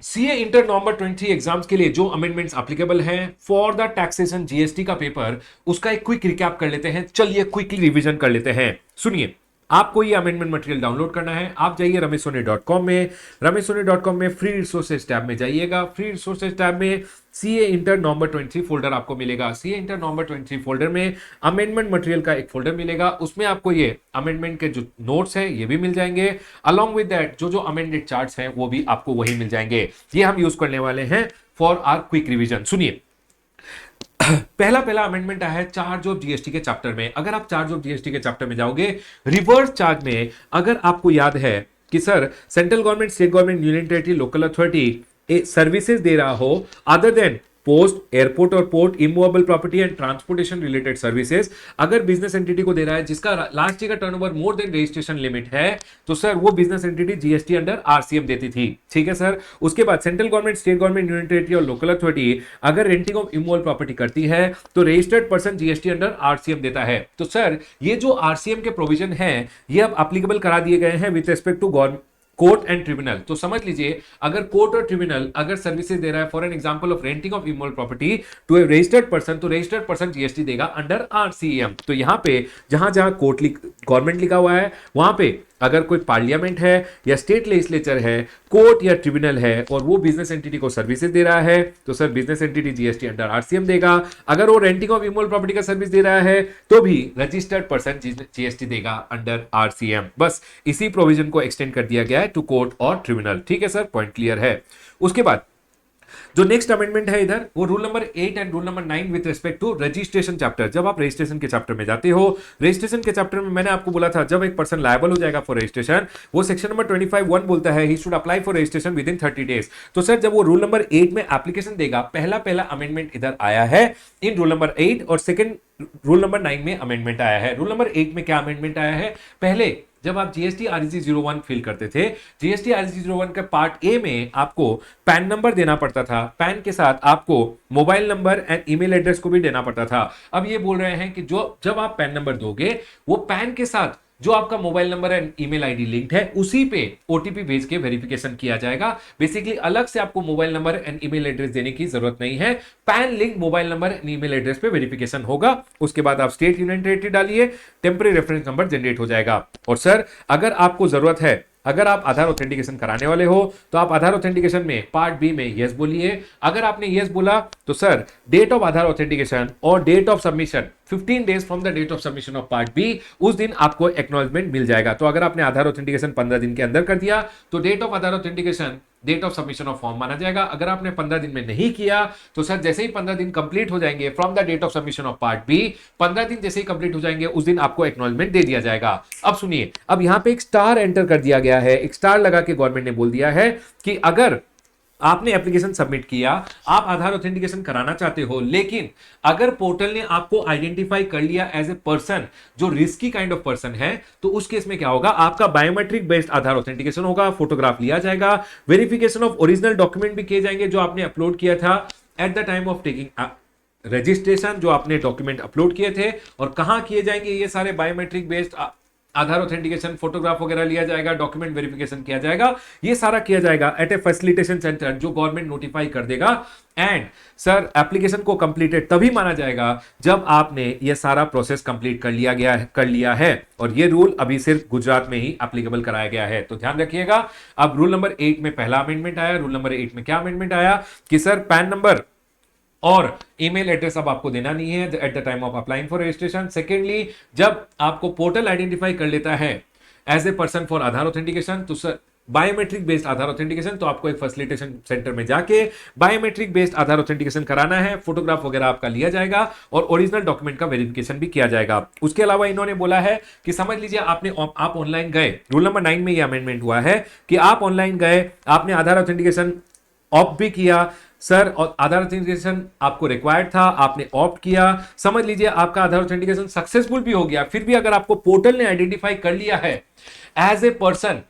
CA inter नवंबर 23 exams के लिए जो अमेंडमेंट्स एप्लीकेबल हैं फॉर द टैक्सेशन जीएसटी का पेपर, उसका एक क्विक रिकैप कर लेते हैं। चलिए क्विकली रिवीजन कर लेते हैं। सुनिए, आपको ये अमेंडमेंट मटेरियल डाउनलोड करना है। आप जाइए rameshsoni.com में, rameshsoni.com में फ्री रिसोर्सेज टैब में जाइएगा। फ्री रिसोर्सेज टैब में सीए इंटर नवंबर 23 फोल्डर आपको मिलेगा। सीए इंटर नवंबर 23 फोल्डर में अमेंडमेंट मटेरियल का एक फोल्डर मिलेगा। उसमें आपको ये अमेंडमेंट के जो नोट्स हैं ये भी मिल जाएंगे। अलॉन्ग विद दैट जो जो अमेंडेड चार्ट्स हैं वो भी आपको वही मिल जाएंगे। ये हम यूज करने वाले हैं फॉर आवर क्विक रिवीजन। सुनिए, पहला पहला अमेंडमेंट आया है चार्ज ऑफ जीएसटी के चैप्टर में। अगर आप चार्ज ऑफ जीएसटी के चैप्टर में जाओगे, रिवर्स चार्ज में अगर आपको याद है कि sir central government, state government, union territory, local authority services दे रहा हो अदर देन पोस्ट, एयरपोर्ट और port, immovable property and transportation related services, अगर बिजनेस एंटिटी को दे रहा है जिसका लास्ट ईयर का turnover more than registration limit है, तो सर वो business entity GST under RCM देती थी। ठीक है सर। उसके बाद central government, state government, union territory और लोकल अथॉरिटी अगर रेंटिंग ऑफ इमूवेबल प्रॉपर्टी करती है तो registered person GST under RCM देता है। तो सर ये जो आरसीएम के प्रोविजन है ये अब एप्लीकेबल करा दिए गए हैं with respect to government, court and tribunal. तो समझ लीजिए, अगर कोर्ट और ट्रिब्यूनल अगर सर्विसेज दे रहा है for an example of renting of immovable property to a registered person, तो रजिस्टर्ड पर्सन जीएसटी देगा अंडर आरसीएम। तो यहां पे जहां जहां कोर्ट गवर्नमेंट लिखा हुआ है वहां पे अगर कोई पार्लियामेंट है या स्टेट लेजिस्लेचर है, कोर्ट या ट्रिब्यूनल है और वो बिजनेस एंटिटी को सर्विसेज दे रहा है तो sir business entity GST under RCM देगा। अगर वो रेंटिंग ऑफ इमूवेबल प्रॉपर्टी का सर्विस दे रहा है तो भी रजिस्टर्ड पर्सन जीएसटी देगा अंडर आरसीएम। बस इसी प्रोविजन को एक्सटेंड कर दिया गया है टू कोर्ट और ट्रिब्यूनल। ठीक है सर, पॉइंट क्लियर है। उसके बाद जो नेक्स्ट अमेंडमेंट है इधर वो rule number 8 and rule number 9 with respect to registration chapter. जब आप रजिस्ट्रेशन के चैप्टर में जाते हो, रजिस्ट्रेशन के चैप्टर में मैंने आपको बोला था जब एक पर्सन लायबल हो जाएगा फॉर रजिस्ट्रेशन, वो सेक्शन नंबर 25(1) बोलता है he should apply for registration with in 30 days. तो सर जब वो रूल नंबर 8 में एप्लीकेशन देगा, पहला पहला अमेंडमेंट इधर आया है इन रूल नंबर 8 और सेकंड रूल नंबर 9 में अमेंडमेंट आया है। रूल नंबर 8 में क्या अमेंडमेंट आया है? पहले जब आप जीएसटी आरईसी 01 फिल करते थे, जीएसटी आरईसी 01 का पार्ट ए में आपको पैन नंबर देना पड़ता था, पैन के साथ आपको mobile number and email address को भी देना पड़ता था। अब ये बोल रहे हैं कि जो जब आप पैन नंबर दोगे वो पैन के साथ जो आपका mobile number and email ID linked है उसी पे ओटीपी भेज के वेरिफिकेशन किया जाएगा। बेसिकली अलग से आपको mobile number and email address देने की जरूरत नहीं है, pan link mobile number and email address पे वेरिफिकेशन होगा। उसके बाद आप स्टेट, यूनियन टेरिटरी डालिए, टेम्परेरी रेफरेंस नंबर जनरेट हो जाएगा। और सर अगर आपको जरूरत है, अगर आप आधार ऑथेंटिकेशन कराने वाले हो तो आप आधार ऑथेंटिकेशन में पार्ट बी में यस बोलिए। अगर आपने यस बोला तो sir date of Aadhaar authentication और date of submission 15 days from the date of submission of part B, उस दिन आपको एक्नॉलेजमेंट मिल जाएगा। तो अगर आपने आधार ऑथेंटिकेशन 15 दिन के अंदर कर दिया तो date of Aadhaar authentication date of submission of form माना जाएगा। अगर आपने 15 दिन में नहीं किया तो सर जैसे ही 15 दिन कंप्लीट हो जाएंगे from the date of submission of part B, 15 दिन जैसे ही कंप्लीट हो जाएंगे उस दिन आपको एक्नॉलेजमेंट दे दिया जाएगा। अब सुनिए, अब यहां पे एक स्टार एंटर कर दिया गया है, एक स्टार लगा के गवर्नमेंट ने बोल दिया है कि अगर आपने एप्लीकेशन सबमिट किया, आप आधार ऑथेंटिकेशन कराना चाहते हो, लेकिन अगर पोर्टल ने आपको आइडेंटिफाई कर लिया एज ए पर्सन जो रिस्की काइंड ऑफ पर्सन है, तो उस केस में क्या होगा? आपका बायोमेट्रिक बेस्ड आधार ऑथेंटिकेशन होगा, फोटोग्राफ लिया जाएगा, वेरिफिकेशन ऑफ ओरिजिनल डॉक्यूमेंट भी किए जाएंगे जो आपने अपलोड किया था eight the time of taking registration, जो आपने डॉक्यूमेंट अपलोड किए थे। और कहां किए जाएंगे ये सारे biometric based Aadhaar authentication? Photograph वगैरह लिया जाएगा, डॉक्यूमेंट वेरिफिकेशन किया जाएगा, ये सारा किया जाएगा एट ए फैसिलिटेशन सेंटर जो गवर्नमेंट नोटिफाई कर देगा। एंड सर एप्लीकेशन को कंप्लीटेड तभी माना जाएगा जब आपने ये सारा प्रोसेस कंप्लीट कर लिया है। और ये रूल अभी सिर्फ गुजरात में ही एप्लीकेबल कराया गया है, तो ध्यान रखिएगा। अब रूल नंबर 8 में पहला अमेंडमेंट आया। रूल नंबर 8 में क्या अमेंडमेंट आया कि सर पैन नंबर और ईमेल एड्रेस अब आपको देना नहीं है at the time of applying for registration. Secondly, जब आपको पोर्टल आइडेंटिफाई कर लेता है as a person for Aadhaar authentication, तो sir biometric based Aadhaar authentication, तो आपको एक फैसिलिटेशन सेंटर में जाके बायोमेट्रिक बेस्ड आधार ऑथेंटिकेशन कराना है, फोटोग्राफ वगैरह आपका लिया जाएगा और ओरिजिनल डॉक्यूमेंट का वेरिफिकेशन भी किया जाएगा। उसके अलावा इन्होंने बोला है कि समझ लीजिए आप ऑनलाइन गए, रूल नंबर 9 में यह अमेंडमेंट हुआ है कि आप ऑनलाइन गए, आपने आधार ऑथेंटिकेशन ऑप्ट भी किया सर, और आधार ऑथेंटिकेशन आपको रिक्वायर्ड था, आपने ऑप्ट किया, समझ लीजिए आपका आधार ऑथेंटिकेशन सक्सेसफुल भी हो गया, फिर भी अगर आपको पोर्टल ने आइडेंटिफाई कर लिया है as a person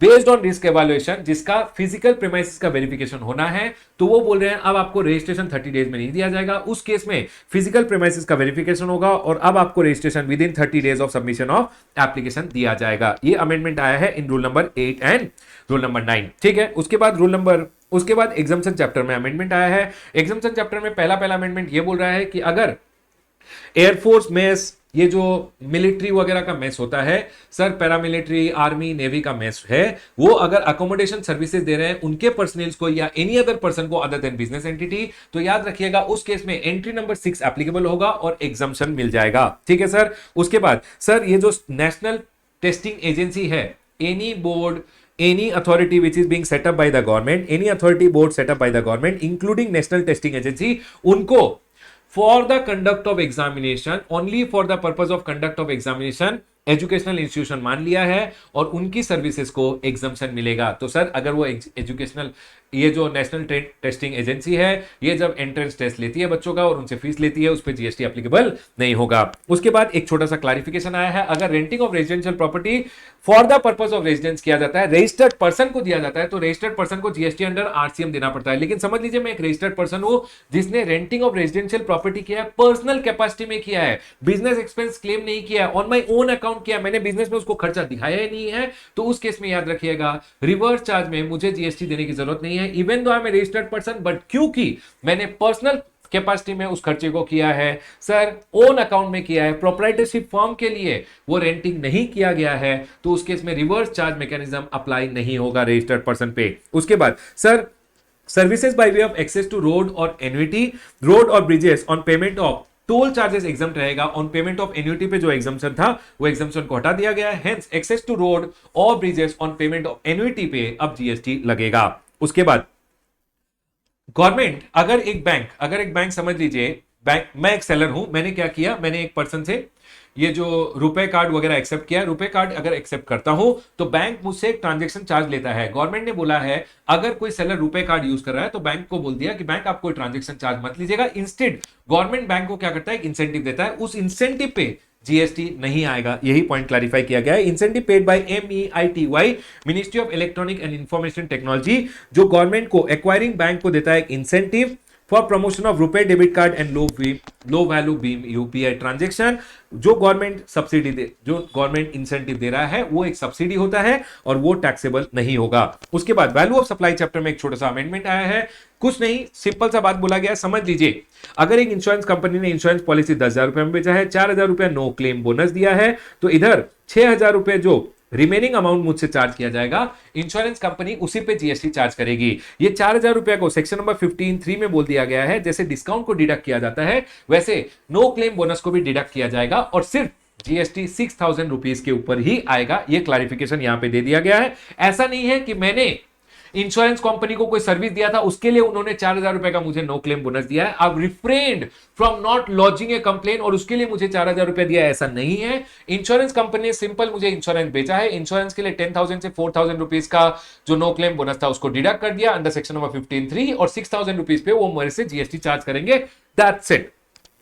based on risk evaluation जिसका फिजिकल प्रीमाइसेस का वेरिफिकेशन होना है, तो वो बोल रहे हैं अब आपको रजिस्ट्रेशन 30 डेज में नहीं दिया जाएगा। उस केस में फिजिकल प्रीमाइसेस का वेरिफिकेशन होगा और अब आपको registration with in 30 days of submission of application दिया जाएगा। ये अमेंडमेंट आया है in rule number 8 and rule number 9। ठीक है, उसके बाद रूल नंबर उसके बाद एग्जाम्पशन चैप्टर में अमेंडमेंट आया है। एग्जाम्पशन चैप्टर में पहला पहला अमेंडमेंट ये बोल रहा है कि अगर एयरफोर्स मेस, ये जो मिलिट्री वगैरह का मेस होता है सर, पैरामिलिट्री, आर्मी, नेवी का मेस है, वो अगर अकोमोडेशन सर्विसेज दे रहे हैं उनके पर्सनल्स को या एनी अदर पर्सन को अदर देन बिजनेस एंटिटी, तो याद रखिएगा उस केस में एंट्री नंबर 6 एप्लीकेबल होगा और एग्जाम्पशन मिल जाएगा। ठीक है सर। उसके बाद सर ये जो नेशनल टेस्टिंग एजेंसी है, any board, any authority which is being set up by the government, any authority board set up by the government including national testing agency, उनको for the conduct of examination, only for the purpose of conduct of examination educational institution मान लिया है और उनकी services को exemption मिलेगा। तो sir अगर वो एजुकेशनल, ये जो नेशनल टेस्टिंग एजेंसी है, ये जब एंट्रेंस टेस्ट लेती है बच्चों का और उनसे फीस लेती है, उस पर जीएसटी एप्लीकेबल नहीं होगा। उसके बाद एक छोटा सा क्लैरिफिकेशन आया है, अगर renting of residential property for the purpose of residence किया जाता है, रजिस्टर्ड पर्सन को दिया जाता है, तो रजिस्टर्ड पर्सन को जीएसटी अंडर आरसीएम देना पड़ता है। लेकिन समझ लीजिए मैं एक रजिस्टर्ड पर्सन हूं जिसने रेंटिंग ऑफ रेजिडेंशियल प्रॉपर्टी किया है, पर्सनल कैपेसिटी में किया है, बिजनेस एक्सपेंस क्लेम नहीं किया है, ऑन माई ओन अकाउंट किया, मैंने बिजनेस में उसको खर्चा दिखाया ही नहीं है, तो उस केस में याद रखिएगा रिवर्स चार्ज में मुझे जीएसटी देने की जरूरत नहीं है, even though I am a registered person, but क्योंकि मैंने पर्सनल कैपेसिटी में उस खर्चे को किया है, सर ओन अकाउंट में किया है, प्रोप्राइटरशिप फॉर्म के लिए वो रेंटिंग नहीं किया गया है, तो उस केस में रिवर्स चार्ज मैकेनिज्म अप्लाई नहीं होगा रजिस्टर्ड पर्सन पे। उसके बाद sir services by way of access to road और एन्युटी, रोड और bridges on payment of toll charges exempt रहेगा, ऑन पेमेंट ऑफ एन्युटी पे जो एग्जाम्पशन था वो एग्जाम्पशन को हटा दिया गया है, हेंस एक्सेस टू रोड और bridges on payment of annuity पे अब जीएसटी लगेगा। उसके बाद गवर्नमेंट, अगर एक बैंक समझ लीजिए, बैंक, मैं एक सेलर हूं, मैंने क्या किया, मैंने एक पर्सन से ये जो रुपए कार्ड वगैरह एक्सेप्ट किया, रुपए कार्ड अगर एक्सेप्ट करता हूं तो बैंक मुझसे एक ट्रांजैक्शन चार्ज लेता है। गवर्नमेंट ने बोला है अगर कोई सेलर रुपए कार्ड यूज कर रहा है तो बैंक को बोल दिया कि बैंक आप कोई ट्रांजैक्शन चार्ज मत लीजिएगा, इंस्टेड गवर्नमेंट बैंक को क्या करता है, इंसेंटिव देता है, उस इंसेंटिव पे जीएसटी नहीं आएगा। यही पॉइंट क्लैरिफाई किया गया है। Incentive paid by MeitY, ministry of electronic and information technology, जो गवर्नमेंट को एक्वायरिंग बैंक को देता है एक इंसेंटिव फॉर प्रमोशन ऑफ रुपए debit card and low value beam UPI transaction, जो गवर्नमेंट सब्सिडी दे, जो गवर्नमेंट इंसेंटिव दे रहा है वो एक सब्सिडी होता है और वो टैक्सेबल नहीं होगा। उसके बाद वैल्यू ऑफ सप्लाई चैप्टर में एक छोटा सा अमेंडमेंट आया है, कुछ नहीं, सिंपल सा बात बोला गया है, समझ लीजिए अगर एक इंश्योरेंस कंपनी ने इंश्योरेंस पॉलिसी 10,000 रुपए में बेचा है, 4,000 रुपया नो क्लेम बोनस दिया है, तो इधर 6,000 रुपए जो रिमेनिंग अमाउंट मुझसे चार्ज किया जाएगा, इंश्योरेंस कंपनी उसी पे जीएसटी चार्ज करेगी। ये 4,000 रुपए को सेक्शन नंबर 15(3) में बोल दिया गया है, जैसे डिस्काउंट को डिडक्ट किया जाता है वैसे नो क्लेम बोनस को भी डिडक्ट किया जाएगा और सिर्फ जीएसटी 6,000 रुपीज के ऊपर ही आएगा। ये क्लैरिफिकेशन यहां पे दे दिया गया है। ऐसा नहीं है कि मैंने इंश्योरेंस कंपनी को कोई सर्विस दिया था उसके लिए उन्होंने 4,000 रुपए का मुझे नो क्लेम बोनस दिया है, अब refrained from not lodging a complain और उसके लिए मुझे 4,000 रुपए दिया है, ऐसा नहीं है। इंश्योरेंस कंपनी ने सिंपल मुझे इंश्योरेंस बेचा है, इंश्योरेंस के लिए 10,000 से 4,000 रुपीज का जो नो क्लेम बोनस था उसको डिडक्ट कर दिया अंडर सेक्शन नंबर 15(3) और 6,000 रुपीज पे वो मेरे से जीएसटी चार्ज करेंगे, दैट्स इट।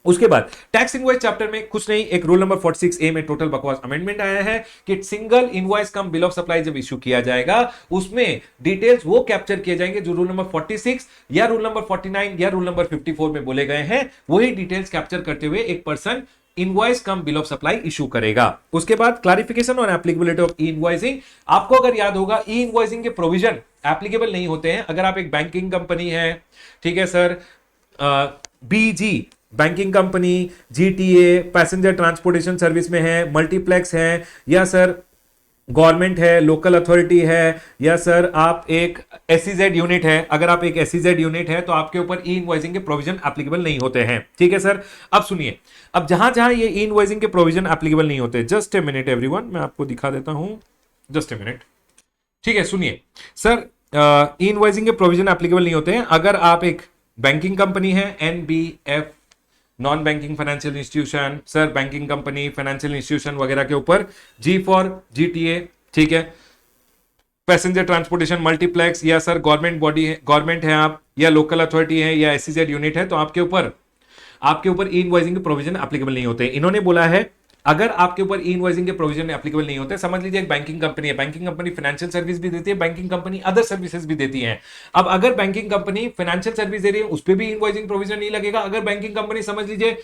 उसके बाद टैक्स इनवॉइस चैप्टर में कुछ नहीं, एक रूल नंबर 46A में टोटल बकवास अमेंडमेंट आया है कि single invoice come bill of supply जब इश्यू किया जाएगा उसमें डिटेल्स वो कैप्चर किए जाएंगे जो रूल नंबर 46 या रूल नंबर 49 या रूल नंबर 54 में बोले गए हैं, वही डिटेल्स कैप्चर करते हुए एक person invoice come bill of supply issue करेगा। उसके बाद clarification on applicability of E invoicing, आपको अगर याद होगा ई इनवॉइसिंग के प्रोविजन एप्लीकेबल नहीं होते हैं अगर आप एक बैंकिंग कंपनी है, ठीक है sir, BG banking company, GTA passenger transportation service में है, मल्टीप्लेक्स है, या सर गवर्नमेंट है, लोकल अथॉरिटी है, या सर आप एक एसईजेड यूनिट है, अगर आप एक एसईजेड यूनिट है तो आपके ऊपर ई इनवॉइसिंग के प्रोविजन एप्लीकेबल नहीं होते हैं। ठीक है सर। अब सुनिए, अब जहां जहां ये ई इनवॉइसिंग के प्रोविजन एप्लीकेबल नहीं होते, जस्ट ए मिनट एवरीवन, मैं आपको दिखा देता हूं, जस्ट ए मिनट, ठीक है। सुनिए सर, ई इनवॉइसिंग के प्रोविजन एप्लीकेबल नहीं होते हैं अगर आप एक बैंकिंग कंपनी है, NBF non banking financial institution, sir banking company, financial institution वगैरह के ऊपर जी फॉर जीटीए, ठीक है, पैसेंजर ट्रांसपोर्टेशन, मल्टीप्लेक्स, या सर गवर्नमेंट बॉडी है, गवर्नमेंट है आप, या लोकल अथॉरिटी है, या एसईजेड यूनिट है, तो आपके ऊपर ई इनवॉइसिंग के प्रोविजन एप्लीकेबल नहीं होते। इन्होंने बोला है अगर आपके ऊपर ई इनवॉइसिंग के प्रोविजन एप्लीकेबल नहीं होते, समझ लीजिए एक बैंकिंग कंपनी है, बैंकिंग कंपनी फाइनेंशियल सर्विस भी देती है, बैंकिंग कंपनी अदर सर्विसेज भी देती है। अब अगर बैंकिंग कंपनी फाइनेंशियल सर्विस दे रही है उस पर भी इनवॉइसिंग प्रोविजन नहीं लगेगा। अगर बैंकिंग कंपनी समझ लीजिए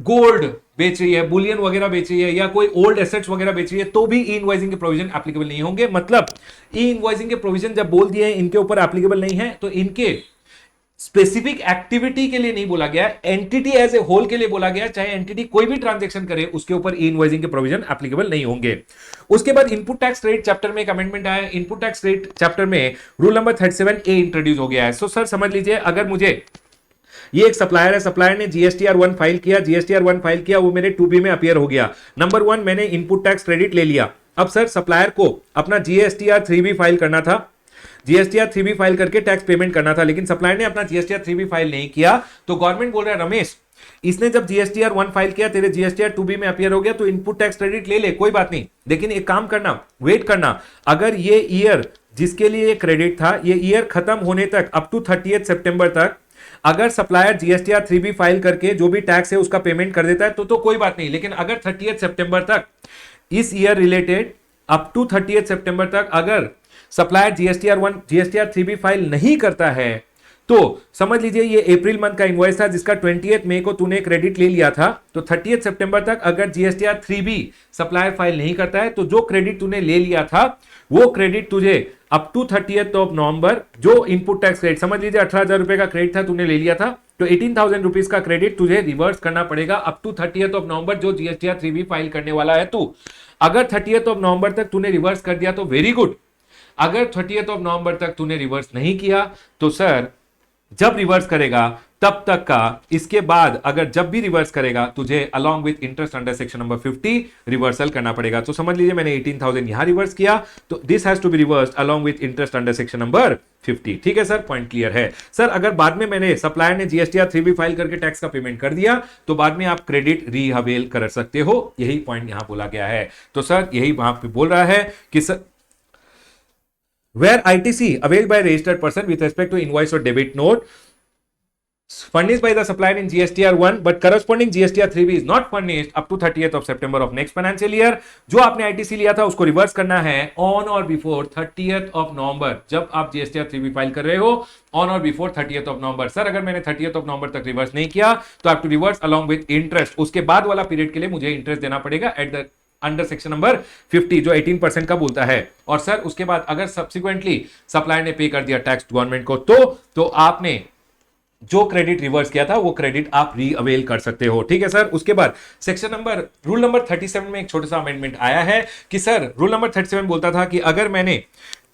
गोल्ड बेच रही है, बुलियन वगैरह बेच रही है, या कोई ओल्ड एसेट्स वगैरह बेच रही है, तो भी ई इनवॉइसिंग के प्रोविजन एप्लीकेबल नहीं होंगे। मतलब ई इनवॉइसिंग के प्रोविजन जब बोल दिए हैं इनके ऊपर एप्लीकेबल नहीं है, तो इनके स्पेसिफिक एक्टिविटी के लिए नहीं बोला गया, एंटिटी एज ए होल के लिए बोला गया। चाहे एंटिटी कोई भी ट्रांजैक्शन करे उसके ऊपर ई इनवॉइसिंग के प्रोविजन एप्लीकेबल नहीं होंगे। उसके बाद इनपुट टैक्स क्रेडिट चैप्टर में एक अमेंडमेंट आया। इनपुट टैक्स क्रेडिट चैप्टर में रूल नंबर 37 ए इंट्रोड्यूस हो गया है। सो सर समझ लीजिए, अगर मुझे ये एक सप्लायर है, सप्लायर ने जीएसटीआर 1 फाइल किया, जीएसटीआर 1 फाइल किया, वो मेरे 2B में अपीयर हो गया। नंबर 1 मैंने इनपुट टैक्स क्रेडिट ले लिया। अब सर सप्लायर को अपना जीएसटीआर 3B फाइल करना था, जीएसटीआर 3B फाइल करके टैक्स पेमेंट करना था, लेकिन सप्लायर ने अपना जीएसटीआर 3B फाइल नहीं किया। तो गवर्नमेंट बोल रहा है रमेश, इसने जब जीएसटीआर 1 फाइल किया, तेरे जीएसटीआर 2B में अपीयर हो गया, तो इनपुट टैक्स क्रेडिट ले ले, कोई बात नहीं, लेकिन एक काम करना, वेट करना, अगर ये ईयर जिसके लिए ये क्रेडिट था, ये ईयर खत्म होने तक अप टू 30 सितंबर तक अगर सप्लायर जीएसटीआर 3B फाइल करके जो भी टैक्स है उसका पेमेंट कर देता है तो कोई बात नहीं। लेकिन अगर 30 सितंबर तक इस ईयर रिलेटेड अप टू 30 सितंबर तक अगर सप्लायर जीएसटीआर 3B फाइल नहीं करता है, तो समझ लीजिए ये अप्रैल मंथ का इनवॉइस था जिसका 20 मई को तूने क्रेडिट ले लिया था, तो 30 सितंबर तक अगर जीएसटीआर 3B सप्लायर फाइल नहीं करता है, तो जो क्रेडिट तूने ले लिया था वो क्रेडिट तुझे अप टू 30 नवंबर, जो इनपुट टैक्स क्रेडिट, समझ लीजिए 18,000 रुपए का क्रेडिट था तूने ले लिया था, तो 18,000 रुपीज का क्रेडिट तुझे रिवर्स करना पड़ेगा अप टू 30 नवंबर, जो जीएसटीआर 3B फाइल करने वाला है तू। अगर 30 नवंबर तक तूने रिवर्स कर दिया तो वेरी गुड, अगर 30 नवंबर तक तूने रिवर्स नहीं किया तो सर जब रिवर्स करेगा तब तक का, इसके बाद अगर जब भी रिवर्स करेगा तुझे along with interest under section number 50 reversal करना पड़ेगा। तो समझ लीजिए मैंने 18,000 यहां रिवर्स किया, तो this has to be reversed along with interest under section number 50। ठीक है सर, पॉइंट क्लियर है। सर अगर बाद में मैंने सप्लायर ने जीएसटीआर 3B फाइल करके टैक्स का पेमेंट कर दिया तो बाद में आप क्रेडिट रीअवेल कर सकते हो, यही पॉइंट यहां बोला गया है। तो सर यही वहां पे बोल रहा है कि sir where ITC availed by registered person with respect to invoice or debit note furnished by the supplier in GSTR 1 but corresponding GSTR 3B is not furnished up to 30th of September of next financial year, जो आपने ITC लिया था उसको reverse करना है on और before 30th of नवंबर। जब आप GSTR 3B फाइल कर रहे हो ऑन और before 30th of November. Sir अगर मैंने 30th of नवंबर तक रिवर्स नहीं किया तो आप to reverse along with interest, उसके बाद वाला पीरियड के लिए मुझे इंटरेस्ट देना पड़ेगा at the under section number 50 जो 18% का बोलता है। और सर उसके बाद अगर सब्सिक्वेंटली सप्लायर ने पे कर दिया टैक्स गवर्नमेंट को, तो आपने जो क्रेडिट रिवर्स किया था वो क्रेडिट आप रीअवेल कर सकते हो। ठीक है सर। उसके बाद सेक्शन नंबर रूल नंबर 37 में एक छोटा सा अमेंडमेंट आया है कि सर रूल नंबर 37 बोलता था कि अगर मैंने,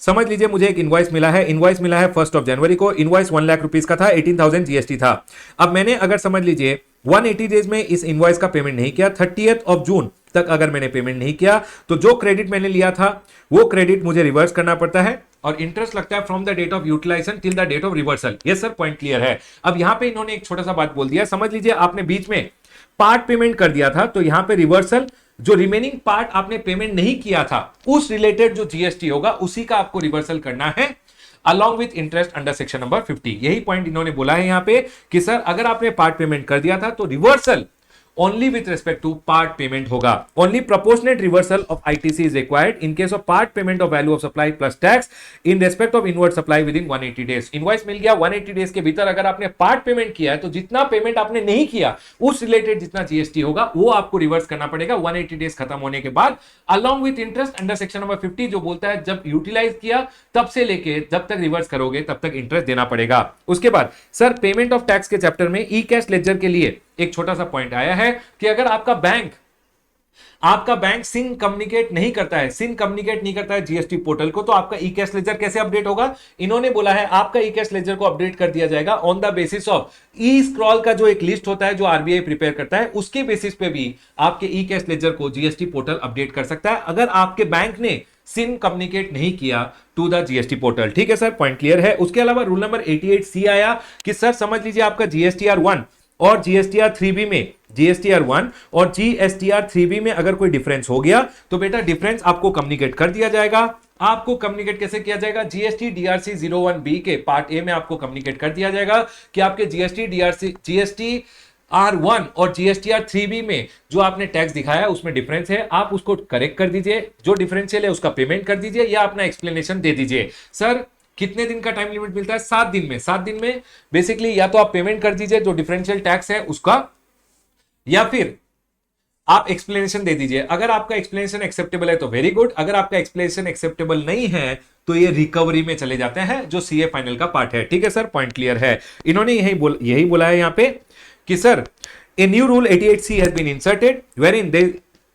समझ लीजिए मुझे एक इनवॉइस मिला है, इनवॉइस मिला है 1 जनवरी को, इनवॉइस 1 लाख रुपीस का था, 18,000 जीएसटी था। अब मैंने अगर समझ लीजिए 180 डेज में इस इनवॉइस का पेमेंट नहीं किया, 30th जून तक अगर मैंने पेमेंट नहीं किया, तो जो क्रेडिट मैंने लिया था वो क्रेडिट मुझे रिवर्स करना पड़ता है और इंटरेस्ट लगता है from the date of utilisation till the date of reversal. Yes sir, point clear है। अब यहां पे इन्होंने एक छोटा सा बात बोल दिया, समझ लीजिए आपने बीच में पार्ट पेमेंट कर दिया था, तो यहां पे रिवर्सल जो रिमेनिंग पार्ट आपने पेमेंट नहीं किया था उस रिलेटेड जो जीएसटी होगा उसी का आपको रिवर्सल करना है along with interest under section number 50। यही पॉइंट इन्होंने बोला है यहां पे कि सर अगर आपने पार्ट पेमेंट कर दिया था तो reversal only with respect to part payment होगा। Only proportionate reversal of ITC is required in case of part payment of value of supply plus tax in respect of inward supply within 180 days। Invoice मिल गया, 180 days के भीतर अगर आपने part payment किया है तो जितना पेमेंट आपने नहीं किया उस रिलेटेड जितना जीएसटी होगा वो आपको रिवर्स करना पड़ेगा 180 डेज खत्म होने के बाद along with interest under section number 50, जो बोलता है जब यूटिलाइज किया तब से लेके जब तक रिवर्स करोगे तब तक इंटरेस्ट देना पड़ेगा। उसके बाद सर पेमेंट ऑफ टैक्स के चैप्टर में ई कैश लेजर के लिए एक छोटा सा पॉइंट आया है कि अगर आपका बैंक सिन कम्युनिकेट नहीं करता है जीएसटी पोर्टल को, तो आपका ई कैश लेजर कैसे अपडेट होगा? इन्होंने बोला है आपका ई कैश लेजर को अपडेट कर दिया जाएगा on the basis of E scroll का जो एक लिस्ट होता है जो आरबीआई प्रिपेयर करता है, उसके बेसिस पे भी आपके ई कैश लेजर को जीएसटी पोर्टल अपडेट कर सकता है अगर आपके बैंक ने सिन कम्युनिकेट नहीं किया टू द जीएसटी पोर्टल। ठीक है सर, पॉइंट क्लियर है। उसके अलावा रूल नंबर 88C आया कि सर समझ लीजिए आपका जीएसटीआर 1 और जीएसटीआर 3B में, जीएसटीआर 1 और जीएसटीआर 3B में अगर कोई डिफरेंस हो गया तो बेटा डिफरेंस आपको कम्युनिकेट कर दिया जाएगा। आपको कम्युनिकेट कैसे किया जाएगा? जीएसटी डीआरसी 01B के पार्ट ए में आपको कम्युनिकेट कर दिया जाएगा कि आपके जीएसटी R1 और जीएसटीआर 3B में जो आपने टैक्स दिखाया उसमें डिफरेंस है, आप उसको करेक्ट कर दीजिए, जो डिफरेंशियल है उसका पेमेंट कर दीजिए या अपना एक्सप्लेनेशन दे दीजिए। सर कितने दिन का टाइम लिमिट मिलता है? 7 दिन में। 7 दिन में बेसिकली या तो आप पेमेंट कर दीजिए जो डिफरेंशियल टैक्स है उसका, या फिर आप एक्सप्लेनेशन दे दीजिए। अगर आपका एक्सप्लेनेशन एक्सेप्टेबल है तो वेरी गुड, अगर आपका एक्सप्लेनेशन एक्सेप्टेबल नहीं है तो ये रिकवरी में चले जाते हैं, जो सीए फाइनल का पार्ट है। ठीक है सर, पॉइंट क्लियर है। इन्होंने यही बोला है यहां पे कि sir a new rule 88C has been inserted wherein they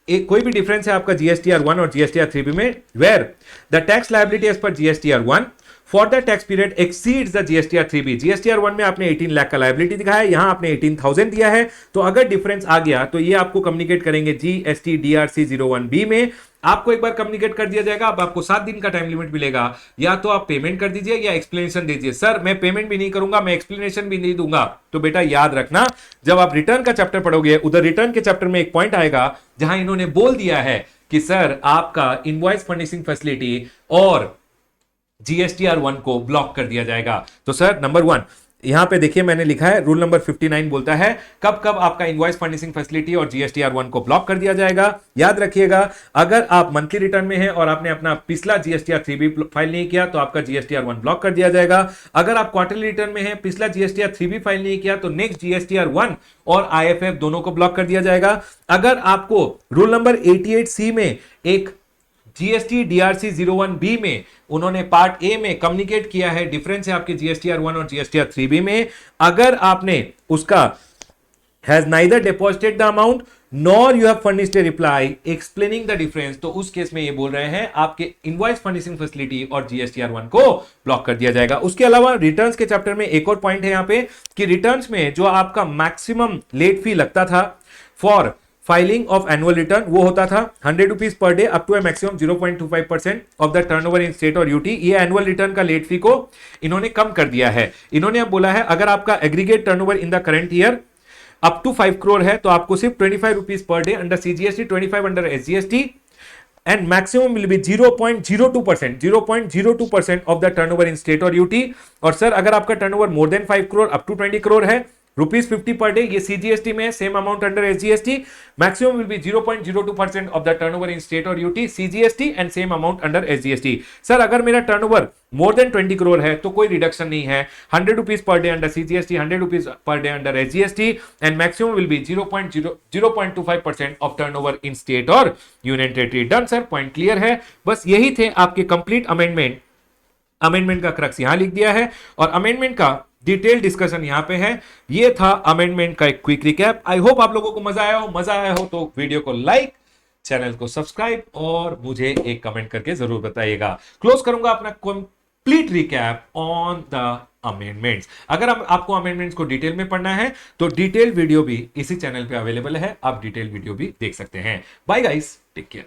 कोई भी डिफरेंस है आपका जीएसटीआर 1 और जीएसटीआर 3 में, where the tax liability as per GSTR 1 for the tax period exceeds the GSTR 3B। GSTR 1 में आपने 18 लाख का लायबिलिटी दिखाया है, यहां आपने 18,000 दिया है, तो अगर डिफरेंस आ गया तो ये आपको कम्युनिकेट करेंगे जीएसटी डीआरसी 01B में। आपको एक बार कम्युनिकेट कर दिया जाएगा। अब आपको 7 दिन का टाइम लिमिट मिलेगा, या तो आप पेमेंट कर दीजिए या एक्सप्लेनेशन दीजिए। सर मैं पेमेंट भी नहीं करूंगा, मैं एक्सप्लेनेशन भी नहीं दूंगा, तो बेटा याद रखना, जब आप रिटर्न का चैप्टर पढ़ोगे उधर रिटर्न के चैप्टर में एक पॉइंट आएगा जहां इन्होंने बोल दिया है कि सर आपका इनवॉइस फर्निशिंग फैसिलिटी और जीएसटीआर 1 को ब्लॉक कर दिया जाएगा। तो सर नंबर 1 यहां पे देखिए मैंने लिखा है, रूल नंबर 59 बोलता है कब कब आपका इनवॉइस फर्निशिंग फैसिलिटी और जीएसटीआर 1 को ब्लॉक कर दिया जाएगा। याद रखिएगा, अगर आप मंथली रिटर्न में हैं और आपने अपना पिछला जीएसटीआर 3B फाइल नहीं किया तो आपका जीएसटीआर 1 ब्लॉक कर दिया जाएगा। अगर आप क्वार्टरली रिटर्न में हैं, पिछला जीएसटीआर 3B फाइल नहीं किया तो नेक्स्ट जीएसटीआर 1 और आईएफएफ दोनों को ब्लॉक कर दिया जाएगा। अगर आपको रूल नंबर 88C में एक जीएसटी डीआरसी 01B में उन्होंने पार्ट ए में कम्युनिकेट किया है, डिफरेंस है आपके जीएसटीआर 1 और जीएसटीआर 3B में, अगर आपने उसका has neither deposited the amount nor you have furnished A reply explaining the difference, तो उस केस में ये बोल रहे हैं आपके इनवॉइस फर्निशिंग फैसिलिटी और जीएसटीआर 1 को ब्लॉक कर दिया जाएगा। उसके अलावा रिटर्न्स के चैप्टर में एक और पॉइंट है यहां पे कि रिटर्न्स में जो आपका मैक्सिमम लेट फी लगता था for filing of annual return, वो होता था 100 rupees per day up to a maximum 0.25% of the turnover in state और यूटी। ये एनुअल रिटर्न का लेट फी को इन्होंने कम कर दिया है। इन्होंने अब बोला है अगर आपका aggregate turnover in the current year up to 5 crore है तो आपको सिर्फ 25 rupees per day under CGST, 25 under SGST and maximum will be 0.02% of the turnover in state और यूटी। और सर अगर आपका turnover more than 5 crore up to 20 crore है, ₹50 per day, ये सीजीएसटी में, same amount under SGST, maximum will be 0.02% of the turnover in state और UT, CGST and same amount under SGST. Sir अगर मेरा टर्नओवर मोर देन 20 करोड़ है तो कोई reduction नहीं है, 100 rupees per day under CGST, 100 rupees per day under SGST and maximum will be 0.25% of turnover in state और union territory. Done sir, point clear है। बस यही थे आपके कंप्लीट अमेंडमेंट का क्रक्स यहां लिख दिया है और अमेंडमेंट का डिटेल डिस्कशन यहां पे है। ये था अमेंडमेंट का एक क्विक रिकैप। आई होप आप लोगों को मजा आया हो तो वीडियो को लाइक, चैनल को सब्सक्राइब और मुझे एक कमेंट करके जरूर बताइएगा। क्लोज करूंगा अपना complete recap on the amendments. अगर आपको अमेंडमेंट्स को डिटेल में पढ़ना है तो डिटेल वीडियो भी इसी चैनल पे अवेलेबल है, आप डिटेल वीडियो भी देख सकते हैं। Bye guys, take care.